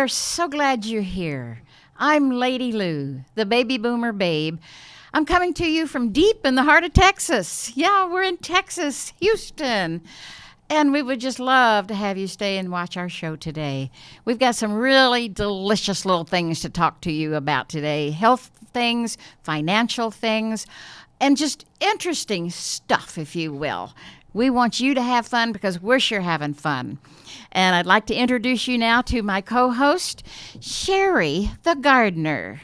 are so glad you're here. I'm Lady Lou, the baby boomer babe. I'm coming to you from deep in the heart of Texas. Yeah, we're in Texas, Houston. And we would just love to have you stay and watch our show today. We've got some really delicious little things to talk to you about today. Health things, financial things, and just interesting stuff, if you will. We want you to have fun because we're sure having fun. And I'd like to introduce you now to my co-host, Sherry the Gardener.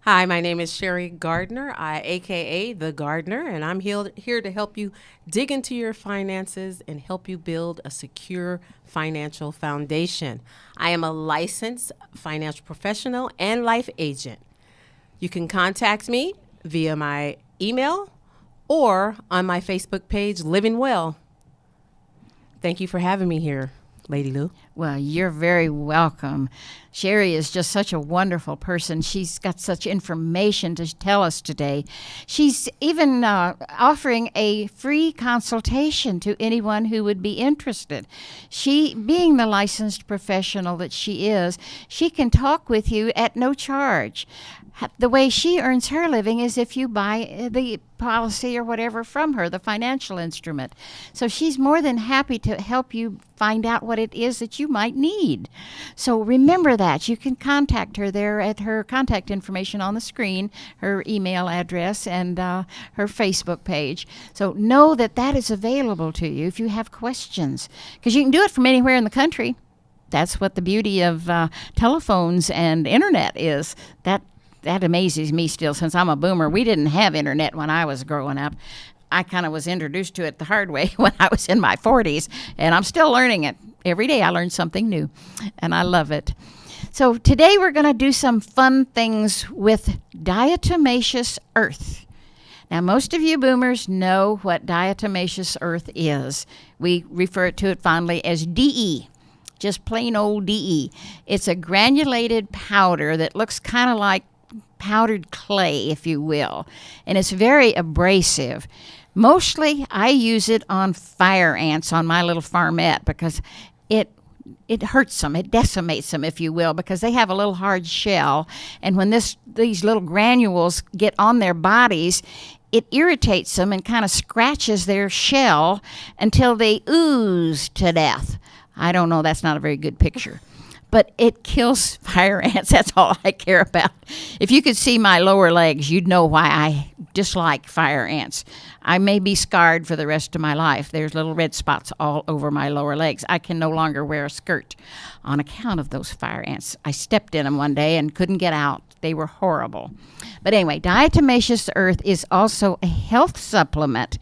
Hi, my name is Sherry Gardner, aka The Gardener, and I'm here to help you dig into your finances and help you build a secure financial foundation. I am a licensed financial professional and life agent. You can contact me via my email or on my Facebook page, Living Well. Thank you for having me here, Lady Lou. Well, you're very welcome. Sherry is just such a wonderful person. She's got such information to tell us today. She's even offering a free consultation to anyone who would be interested. She, being the licensed professional that she is, she can talk with you at no charge. The way she earns her living is if you buy the policy or whatever from her, the financial instrument. So she's more than happy to help you find out what it is that you might need. So remember that. You can contact her there at her contact information on the screen, her email address, and her Facebook page. So know that that is available to you if you have questions, because you can do it from anywhere in the country. That's what the beauty of telephones and internet is. That amazes me still, since I'm a boomer. We didn't have internet when I was growing up. I kind of was introduced to it the hard way when I was in my 40s, and I'm still learning it. Every day I learn something new, and I love it. So today we're going to do some fun things with diatomaceous earth. Now, most of you boomers know what diatomaceous earth is. We refer to it fondly as DE. Just plain old DE. It's a granulated powder that looks kind of like powdered clay, if you will, and it's very abrasive. Mostly I use it on fire ants on my little farmette because it hurts them, it decimates them, if you will, because they have a little hard shell, and when these little granules get on their bodies, it irritates them and kind of scratches their shell until they ooze to death. I don't know, that's not a very good picture. But it kills fire ants. That's all I care about. If you could see my lower legs, you'd know why I dislike fire ants. I may be scarred for the rest of my life. There's little red spots all over my lower legs. I can no longer wear a skirt on account of those fire ants. I stepped in them one day and couldn't get out. They were horrible. But anyway, diatomaceous earth is also a health supplement.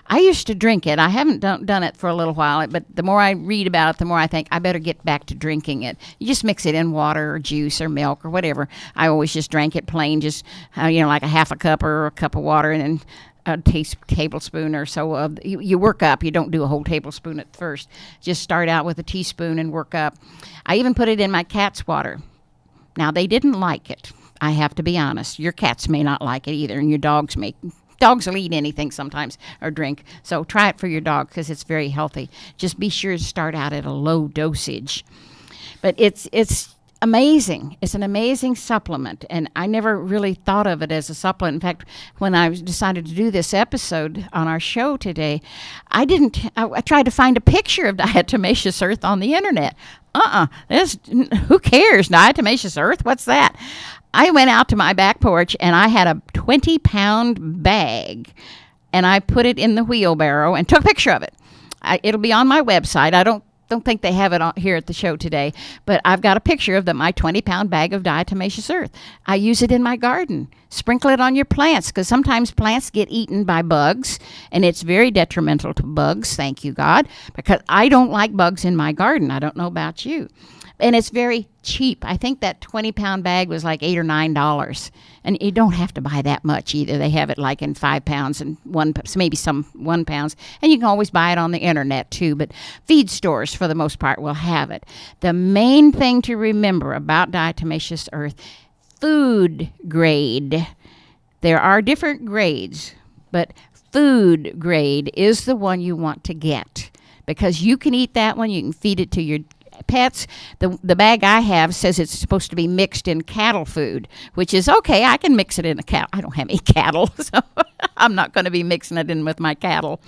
I used to drink it. I haven't done it for a little while, but the more I read about it, the more I think I better get back to drinking it. You just mix it in water or juice or milk or whatever. I always just drank it plain, just like a half a cup or a cup of water, and then a tablespoon or so of, you work up. You don't do a whole tablespoon at first. Just start out with a teaspoon and work up. I even put it in my cat's water. Now, they didn't like it. I have to be honest. Your cats may not like it either, and your dogs may. Dogs will eat anything sometimes or drink. So try it for your dog because it's very healthy. Just be sure to start out at a low dosage. But it's amazing. It's an amazing supplement, and I never really thought of it as a supplement. In fact, when I decided to do this episode on our show today, I tried to find a picture of diatomaceous earth on the internet. Who cares? Diatomaceous earth? What's that? I went out to my back porch, and I had a 20-pound bag, and I put it in the wheelbarrow and took a picture of it. It'll be on my website. I don't think they have it here at the show today, but I've got a picture of my 20-pound bag of diatomaceous earth. I use it in my garden. Sprinkle it on your plants, because sometimes plants get eaten by bugs, and it's very detrimental to bugs, thank you, God, because I don't like bugs in my garden. I don't know about you. And it's very cheap. I think that 20-pound bag was like $8 or $9. And you don't have to buy that much either. They have it like in 5 pounds and maybe some 1 pounds. And you can always buy it on the internet too. But feed stores, for the most part, will have it. The main thing to remember about diatomaceous earth, food grade. There are different grades, but food grade is the one you want to get, because you can eat that one. You can feed it to your pets, the bag I have says it's supposed to be mixed in cattle food, which is okay. I can mix it in a cattle. I don't have any cattle, so I'm not going to be mixing it in with my cattle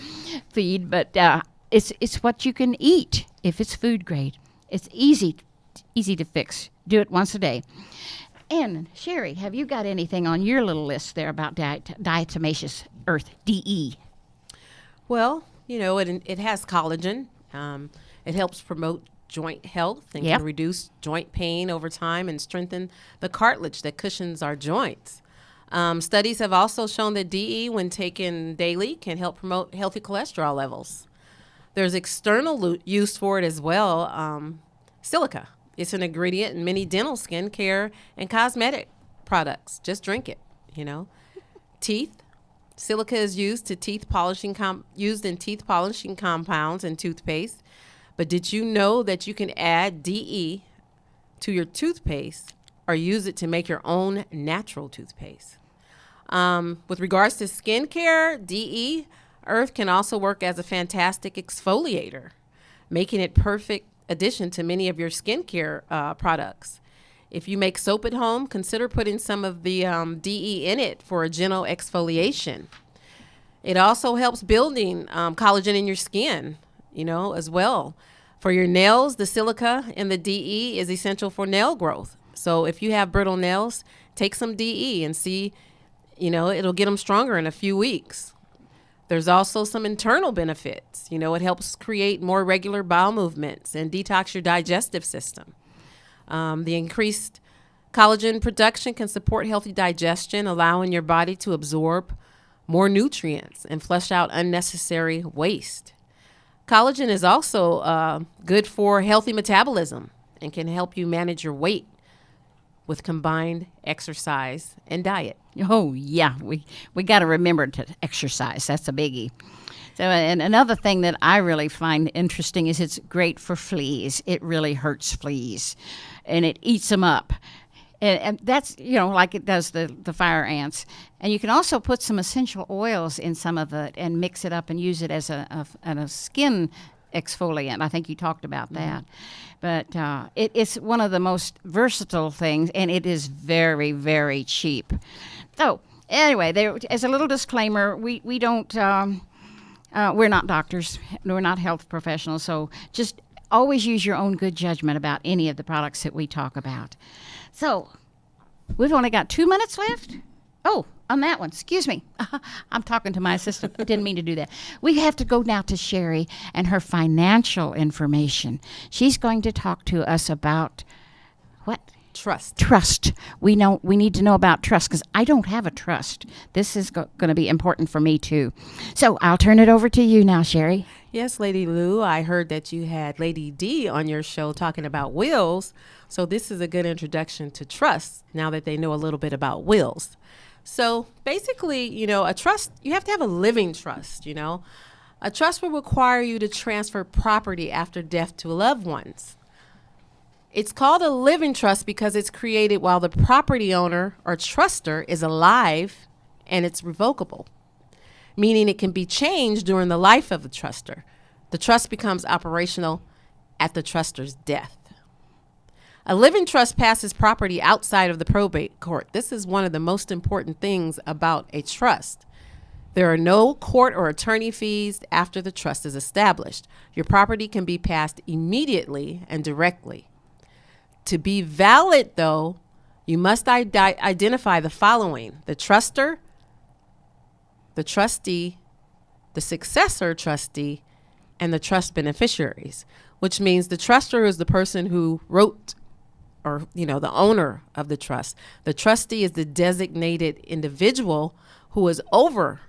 feed. But it's what you can eat if it's food grade. It's easy to fix. Do it once a day. And Sherry, have you got anything on your little list there about diatomaceous earth, DE? Well, it has collagen. It helps promote joint health and Yep. can reduce joint pain over time and strengthen the cartilage that cushions our joints. Studies have also shown that DE, when taken daily, can help promote healthy cholesterol levels. There's external use for it as well. Silica. It's an ingredient in many dental, skincare, and cosmetic products. Just drink it, Teeth. Silica is used in teeth polishing compounds and toothpaste. But did you know that you can add DE to your toothpaste or use it to make your own natural toothpaste? With regards to skincare, DE Earth can also work as a fantastic exfoliator, making it perfect addition to many of your skincare products. If you make soap at home, consider putting some of the DE in it for a gentle exfoliation. It also helps building collagen in your skin, as well. For your nails, the silica in the DE is essential for nail growth. So if you have brittle nails, take some DE and see, it'll get them stronger in a few weeks. There's also some internal benefits. It helps create more regular bowel movements and detox your digestive system. The increased collagen production can support healthy digestion, allowing your body to absorb more nutrients and flush out unnecessary waste. Collagen is also good for healthy metabolism and can help you manage your weight with combined exercise and diet. Oh, yeah. We got to remember to exercise. That's a biggie. So, and another thing that I really find interesting is it's great for fleas. It really hurts fleas, and it eats them up. And that's, like it does the fire ants. And you can also put some essential oils in some of it and mix it up and use it as a skin exfoliant. I think you talked about that. But it's one of the most versatile things, and it is very, very cheap. So anyway, as a little disclaimer, we don't, we're not doctors. We're not health professionals. So just always use your own good judgment about any of the products that we talk about. So we've only got 2 minutes left. Oh, on that one. Excuse me. I'm talking to my assistant. I didn't mean to do that. We have to go now to Sherry and her financial information. She's going to talk to us about what? Trust. We need to know about trust because I don't have a trust. This is going to be important for me too. So I'll turn it over to you now, Sherry. Yes, Lady Lou, I heard that you had Lady D on your show talking about wills. So this is a good introduction to trust now that they know a little bit about wills. So basically, a trust, you have to have a living trust, A trust will require you to transfer property after death to loved ones. It's called a living trust because it's created while the property owner or truster is alive and it's revocable, meaning it can be changed during the life of the truster. The trust becomes operational at the truster's death. A living trust passes property outside of the probate court. This is one of the most important things about a trust. There are no court or attorney fees after the trust is established. Your property can be passed immediately and directly. To be valid, though, you must identify the following: the truster, the trustee, the successor trustee, and the trust beneficiaries, which means the truster is the person who wrote or, the owner of the trust. The trustee is the designated individual who is over.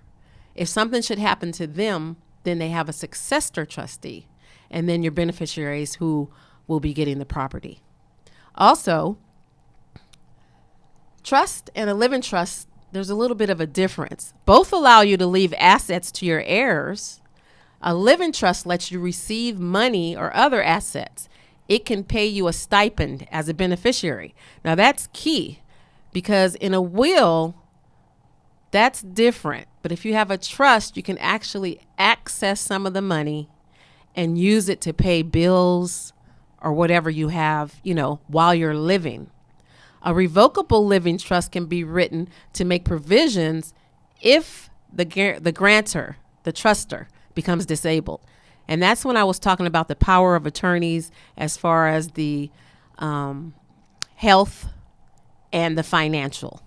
If something should happen to them, then they have a successor trustee, and then your beneficiaries who will be getting the property. Also, trust and a living trust, there's a little bit of a difference. Both allow you to leave assets to your heirs. A living trust lets you receive money or other assets. It can pay you a stipend as a beneficiary. Now that's key because in a will, that's different. But if you have a trust, you can actually access some of the money and use it to pay bills or whatever you have, while you're living. A revocable living trust can be written to make provisions if the grantor, the truster, becomes disabled. And that's when I was talking about the power of attorneys as far as the health and the financial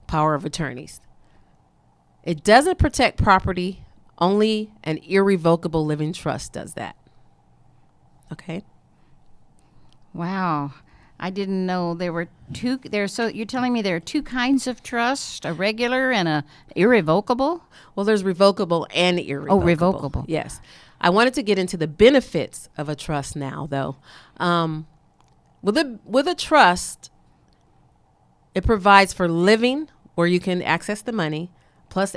power of attorneys. It doesn't protect property. Only an irrevocable living trust does that. Okay. Wow. I didn't know there were two there. So you're telling me there are two kinds of trust, a regular and a irrevocable? Well, there's revocable and irrevocable. Oh, revocable. Yes. I wanted to get into the benefits of a trust now, though. With a trust, it provides for living where you can access the money. Plus,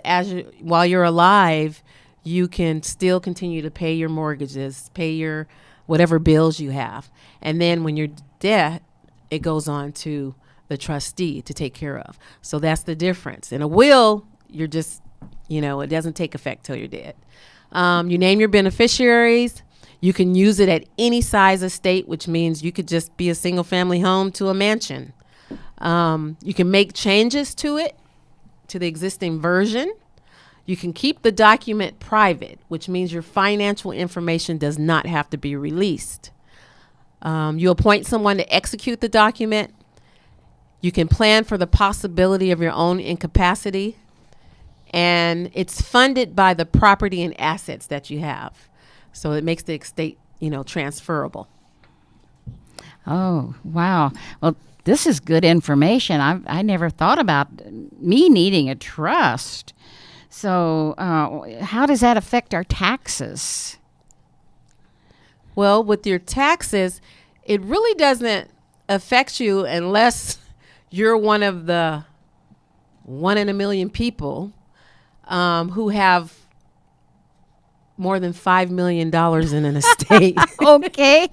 while you're alive, you can still continue to pay your mortgages, pay your whatever bills you have. And then when you're dead, it goes on to the trustee to take care of. So that's the difference. In a will, you're just, it doesn't take effect till you're dead. You name your beneficiaries. You can use it at any size estate, which means you could just be a single family home to a mansion. You can make changes to it, to the existing version. You can keep the document private, which means your financial information does not have to be released. You appoint someone to execute the document. You can plan for the possibility of your own incapacity. And it's funded by the property and assets that you have. So it makes the estate, transferable. Oh, wow. Well, this is good information. I never thought about me needing a trust. So how does that affect our taxes? Well, with your taxes, it really doesn't affect you unless you're one of the 1 in a million people who have more than $5 million in an estate. Okay.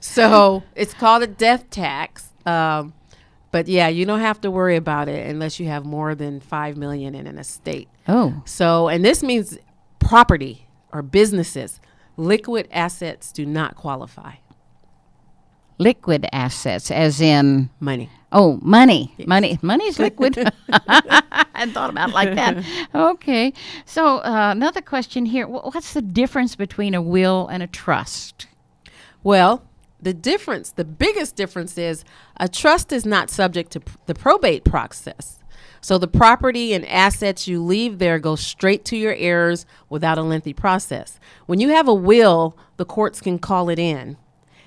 So it's called a death tax. But yeah, you don't have to worry about it unless you have more than $5 million in an estate. Oh. So, and this means property or businesses. Liquid assets do not qualify. Liquid assets, as in money. Oh, money. Yes. Money's liquid. I hadn't thought about it like that. Okay. So another question here. What's the difference between a will and a trust? Well, the biggest difference is a trust is not subject to the probate process. So the property and assets you leave there go straight to your heirs without a lengthy process. When you have a will, the courts can call it in,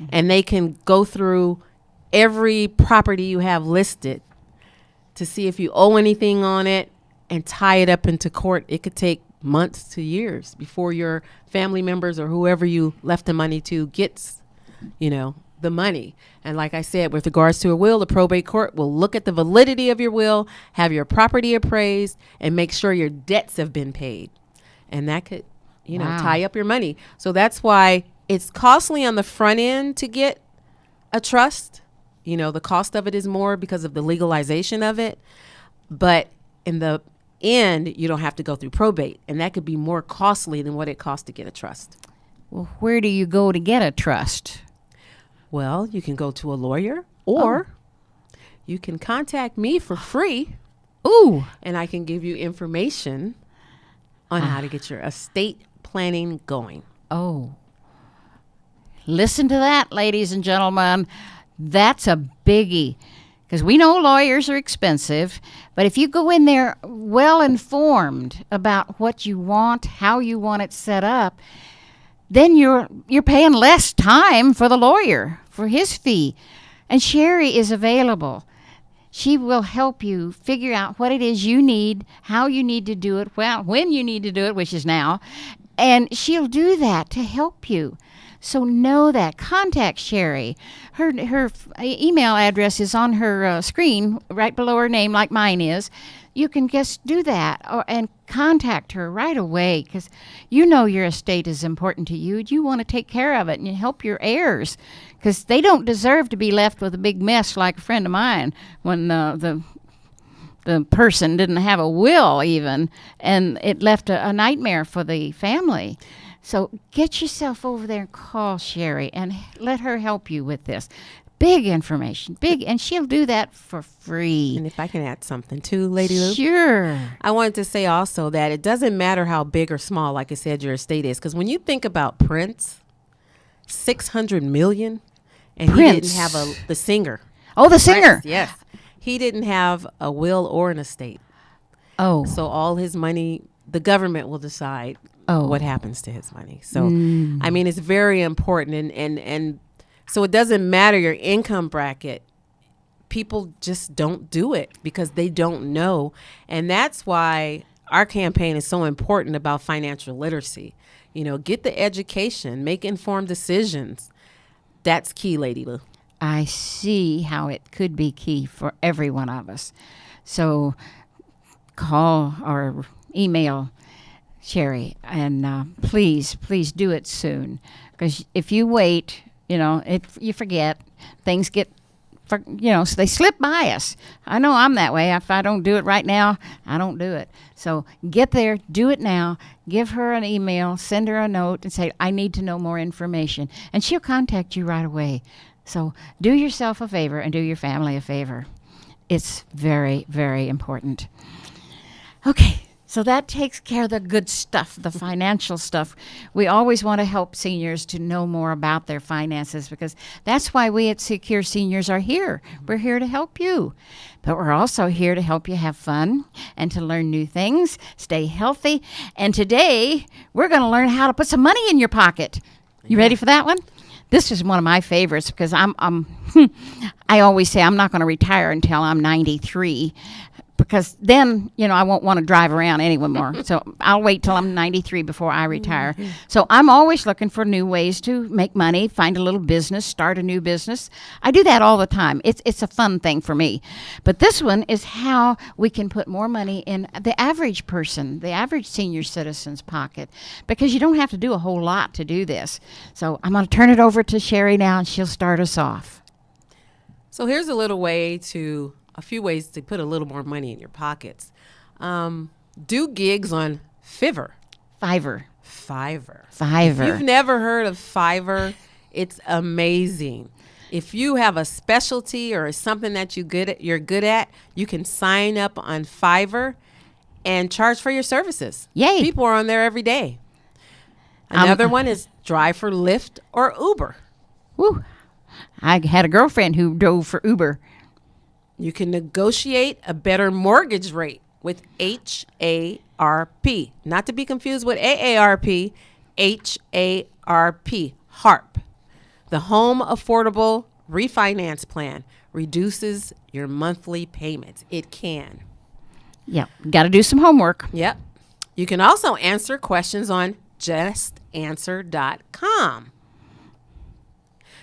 and they can go through every property you have listed to see if you owe anything on it and tie it up into court. It could take months to years before your family members or whoever you left the money to gets, the money. And like I said, with regards to a will, the probate court will look at the validity of your will, have your property appraised, and make sure your debts have been paid. And that could, Wow. tie up your money. So that's why it's costly on the front end to get a trust. The cost of it is more because of the legalization of it. But in the end, you don't have to go through probate. And that could be more costly than what it costs to get a trust. Well, where do you go to get a trust? Well, you can go to a lawyer, or you can contact me for free. Ooh. And I can give you information on how to get your estate planning going. Oh. Listen to that, ladies and gentlemen. That's a biggie. Because we know lawyers are expensive, but if you go in there well informed about what you want, how you want it set up, then you're paying less time for the lawyer, for his fee. And Sherry is available. She will help you figure out what it is you need, how you need to do it, when you need to do it, which is now. And she'll do that to help you. So know that. Contact Sherry. Her email address is on her screen right below her name, like mine is. You can just do that and contact her right away, because your estate is important to you. You want to take care of it and help your heirs, because they don't deserve to be left with a big mess like a friend of mine when the the person didn't have a will even, and it left a nightmare for the family. So get yourself over there and call Sherry and let her help you with this. Big information, and she'll do that for free. And if I can add something too, Lady Lou. Sure. I wanted to say also that it doesn't matter how big or small, like I said, your estate is. Because when you think about Prince, 600 million, and Prince. he didn't have the singer. Oh, the singer. Prince, yes. He didn't have a will or an estate. Oh. So all his money, the government will decide what happens to his money. So, I mean, it's very important. And so it doesn't matter your income bracket. People just don't do it because they don't know. And that's why our campaign is so important about financial literacy. You know, get the education, make informed decisions. That's key, Lady Lou. I see how it could be key for every one of us. So call or email Sherry, and please do it soon. Because if you wait, you forget. Things get, so they slip by us. I know I'm that way. If I don't do it right now, I don't do it. So get there, do it now. Give her an email, send her a note, and say, I need to know more information. And she'll contact you right away. So do yourself a favor and do your family a favor. It's very, very important. Okay. So that takes care of the good stuff, the financial stuff. We always want to help seniors to know more about their finances because that's why we at Secure Seniors are here. We're here to help you. But we're also here to help you have fun and to learn new things, stay healthy. And today, we're going to learn how to put some money in your pocket. You ready for that one? This is one of my favorites because I always say I'm not going to retire until I'm 93. Because then, I won't want to drive around anymore. So I'll wait till I'm 93 before I retire. Mm-hmm. So I'm always looking for new ways to make money, find a little business, start a new business. I do that all the time. It's a fun thing for me. But this one is how we can put more money in the average person, the average senior citizen's pocket. Because you don't have to do a whole lot to do this. So I'm going to turn it over to Sherry now, and she'll start us off. So here's a few ways to put a little more money in your pockets. Do gigs on Fiverr. Fiverr. If you've never heard of Fiverr, it's amazing. If you have a specialty or something that you're good at, you can sign up on Fiverr and charge for your services. Yay. People are on there every day. Another one is drive for Lyft or Uber. Woo. I had a girlfriend who drove for Uber. You can negotiate a better mortgage rate with HARP. Not to be confused with AARP, HARP, HARP. The Home Affordable Refinance Plan reduces your monthly payments. It can. Yep. Got to do some homework. Yep. You can also answer questions on justanswer.com.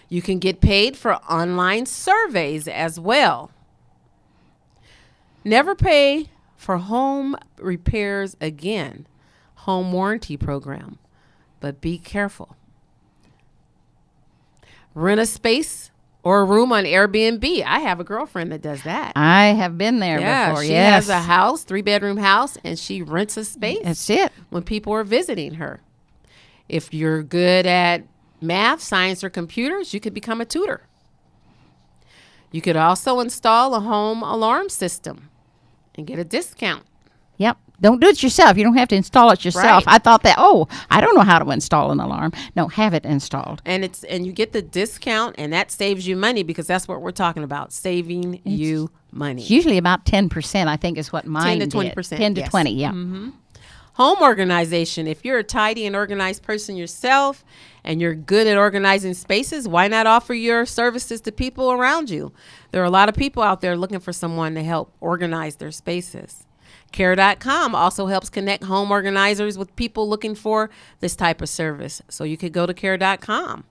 You can get paid for online surveys as well. Never pay for home repairs again. Home warranty program. But be careful. Rent a space or a room on Airbnb. I have a girlfriend that does that. I have been there before. She has a house, 3-bedroom house, and she rents a space. That's it. When people are visiting her. If you're good at math, science, or computers, you could become a tutor. You could also install a home alarm system and get a discount. Yep. Don't do it yourself. You don't have to install it yourself. Right. I thought that, I don't know how to install an alarm. No, have it installed. And you get the discount, and that saves you money because that's what we're talking about, saving you money. It's usually about 10%, I think is what mine 10 to 20%. did. 10 to yes. 20, yeah. Mm-hmm. Home organization. If you're a tidy and organized person yourself and you're good at organizing spaces, why not offer your services to people around you? There are a lot of people out there looking for someone to help organize their spaces. Care.com also helps connect home organizers with people looking for this type of service. So you could go to care.com.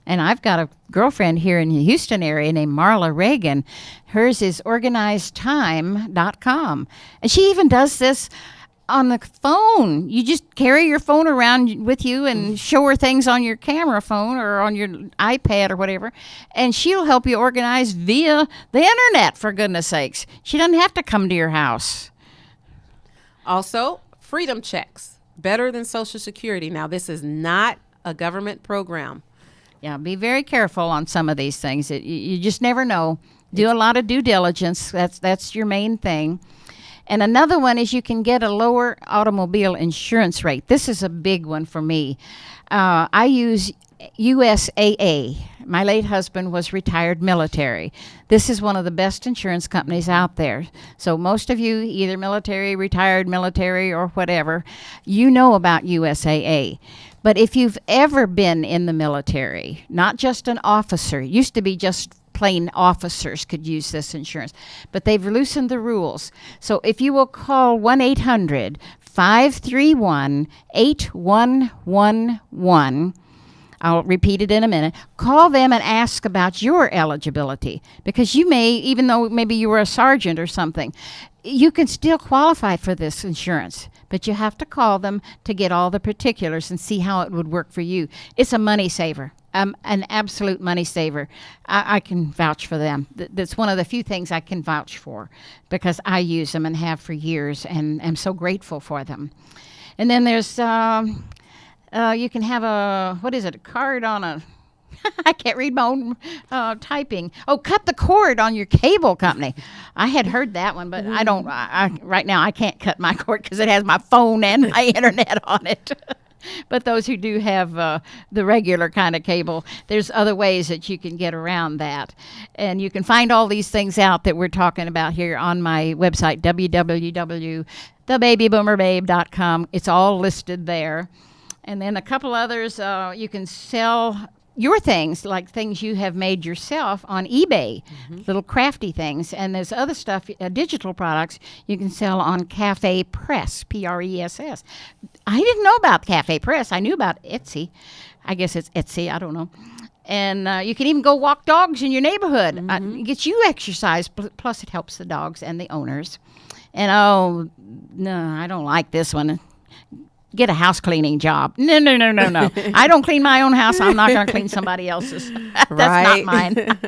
And I've got a girlfriend here in the Houston area named Marla Reagan. Hers is organizedtime.com. And she even does this on the phone. You just carry your phone around with you and show her things on your camera phone or on your iPad or whatever, and she'll help you organize via the internet, for goodness sakes. She doesn't have to come to your house. Also, freedom checks, better than Social Security. Now, this is not a government program. Yeah, be very careful on some of these things. You just never know. Do a lot of due diligence. That's your main thing. And another one is you can get a lower automobile insurance rate. This is a big one for me. I use USAA. My late husband was retired military. This is one of the best insurance companies out there. So most of you, either military, retired military, or whatever, you know about USAA. But if you've ever been in the military, not just an officer, used to be just plain officers could use this insurance, but they've loosened the rules. So if you will call 1-800-531-8111, I'll repeat it in a minute. Call them and ask about your eligibility, because you may, even though maybe you were a sergeant or something, you can still qualify for this insurance, but you have to call them to get all the particulars and see how it would work for you. It's a money saver, an absolute money saver. I can vouch for them. That's one of the few things I can vouch for, because I use them and have for years, and am so grateful for them. And then there's you can have a card on a, I can't read my own typing. Oh, cut the cord on your cable company. I had heard that one, but I don't, right now I can't cut my cord because it has my phone and my internet on it. But those who do have the regular kind of cable, there's other ways that you can get around that. And you can find all these things out that we're talking about here on my website, www.thebabyboomerbabe.com. It's all listed there. And then a couple others, you can sell your things, like things you have made yourself, on eBay, little crafty things. And there's other stuff, digital products, you can sell on Cafe Press, Press. I didn't know about Cafe Press. I knew about Etsy. I guess it's Etsy. I don't know. And you can even go walk dogs in your neighborhood. It gets you exercise, plus it helps the dogs and the owners. And, oh, no, I don't like this one. Get a house cleaning job. No. I don't clean my own house. I'm not going to clean somebody else's. That's not mine.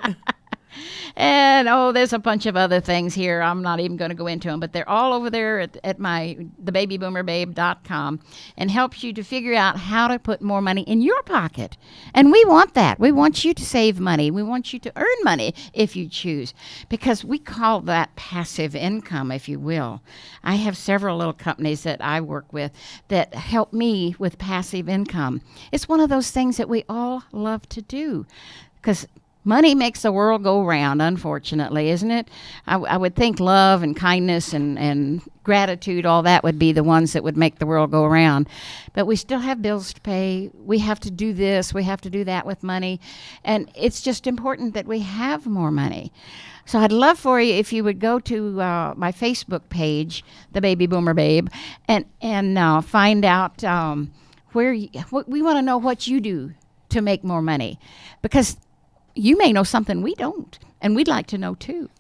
And, there's a bunch of other things here. I'm not even going to go into them, but they're all over there at my thebabyboomerbabe.com, and helps you to figure out how to put more money in your pocket. And we want that. We want you to save money. We want you to earn money if you choose, because we call that passive income, if you will. I have several little companies that I work with that help me with passive income. It's one of those things that we all love to do, because money makes the world go round, unfortunately, isn't it? I would think love and kindness and gratitude, all that would be the ones that would make the world go around. But we still have bills to pay. We have to do this. We have to do that with money. And it's just important that we have more money. So I'd love for you if you would go to my Facebook page, The Baby Boomer Babe, and find out where we want to know what you do to make more money, because you may know something we don't, and we'd like to know too.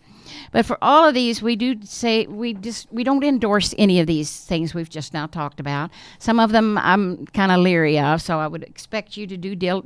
But for all of these, we do say we don't endorse any of these things we've just now talked about. Some of them I'm kind of leery of, so I would expect you to do due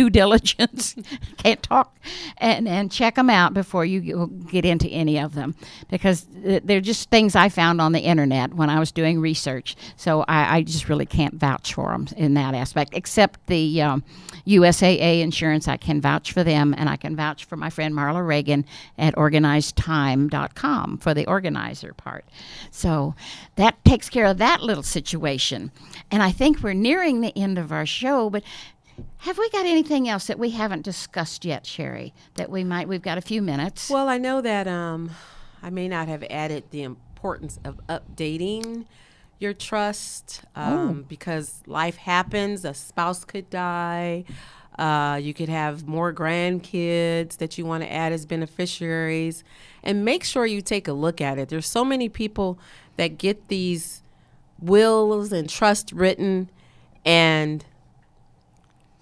diligence, can't talk, and check them out before you get into any of them, because they're just things I found on the internet when I was doing research. So I just really can't vouch for them in that aspect, except the USAA insurance. I can vouch for them, and I can vouch for my friend Marla Reagan at organizedtime.com for the organizer part. So that takes care of that little situation. And I think we're nearing the end of our show, but have we got anything else that we haven't discussed yet, Sherry, that we've got a few minutes? Well, I know that I may not have added the importance of updating your trust, because life happens. A spouse could die. You could have more grandkids that you want to add as beneficiaries. And make sure you take a look at it. There's so many people that get these wills and trust written, and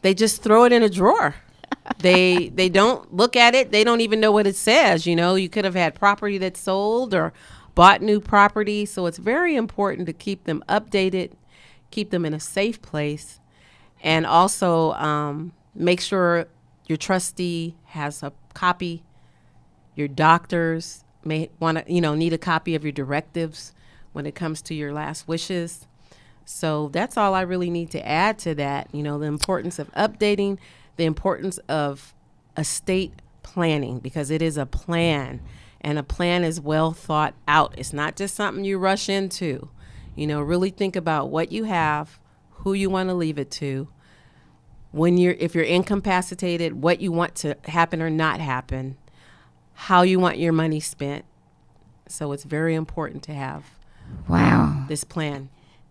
they just throw it in a drawer. They don't look at it. They don't even know what it says. You know, you could have had property that's sold or bought new property. So it's very important to keep them updated, keep them in a safe place, and also make sure your trustee has a copy. Your doctors may want to, need a copy of your directives when it comes to your last wishes. So that's all I really need to add to that. The importance of updating, the importance of estate planning, because it is a plan, and a plan is well thought out. It's not just something you rush into. Really think about what you have, who you want to leave it to, if you're incapacitated, what you want to happen or not happen, how you want your money spent. So it's very important to have this plan.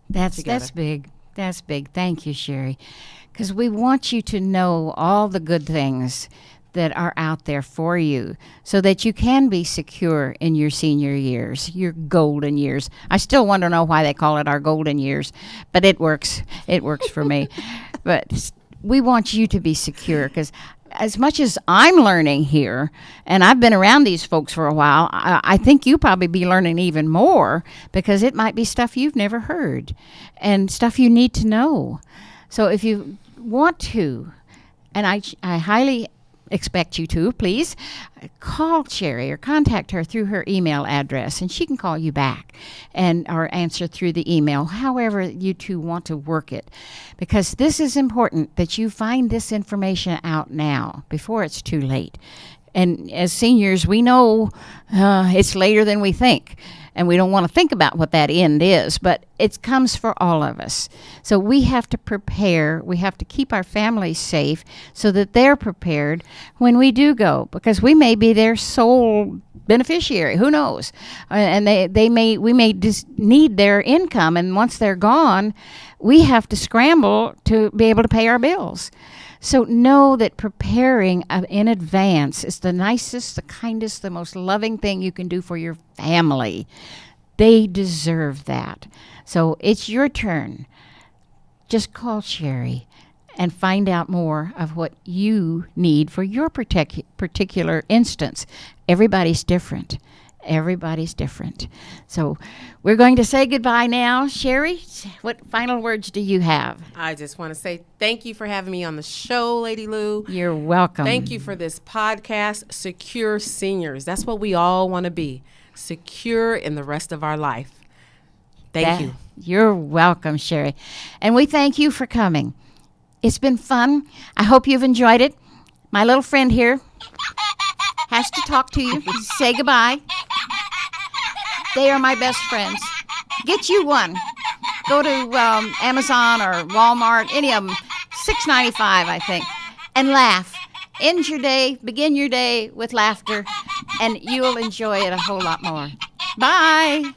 That's big. That's big. Thank you, Sherry. Because we want you to know all the good things that are out there for you so that you can be secure in your senior years, your golden years. I still want to know why they call it our golden years, but it works. It works for me. But we want you to be secure, because as much as I'm learning here, and I've been around these folks for a while, I think you probably be learning even more, because it might be stuff you've never heard and stuff you need to know. So if you want to, and I highly expect you to, please call Sherry or contact her through her email address, and she can call you back or answer through the email, however you two want to work it, because this is important that you find this information out now before it's too late. And as seniors, we know it's later than we think, and we don't want to think about what that end is, but it comes for all of us. So we have to prepare. We have to keep our families safe so that they're prepared when we do go, because we may be their sole beneficiary. Who knows? And we may just need their income, and once they're gone, we have to scramble to be able to pay our bills. So know that preparing in advance is the nicest, the kindest, the most loving thing you can do for your family. They deserve that. So it's your turn. Just call Sherry and find out more of what you need for your particular instance. Everybody's different. Everybody's different. So we're going to say goodbye now. Sherry, what final words do you have? I just want to say thank you for having me on the show, Lady Lou. You're welcome. Thank you for this podcast, Secure Seniors. That's what we all want to be, secure in the rest of our life. Thank you. You're welcome, Sherry. And we thank you for coming. It's been fun. I hope you've enjoyed it. My little friend here has to talk to you. Say goodbye. They are my best friends. Get you one. Go to Amazon or Walmart, any of them, $6.95, I think, and laugh. End your day, begin your day with laughter, and you'll enjoy it a whole lot more. Bye.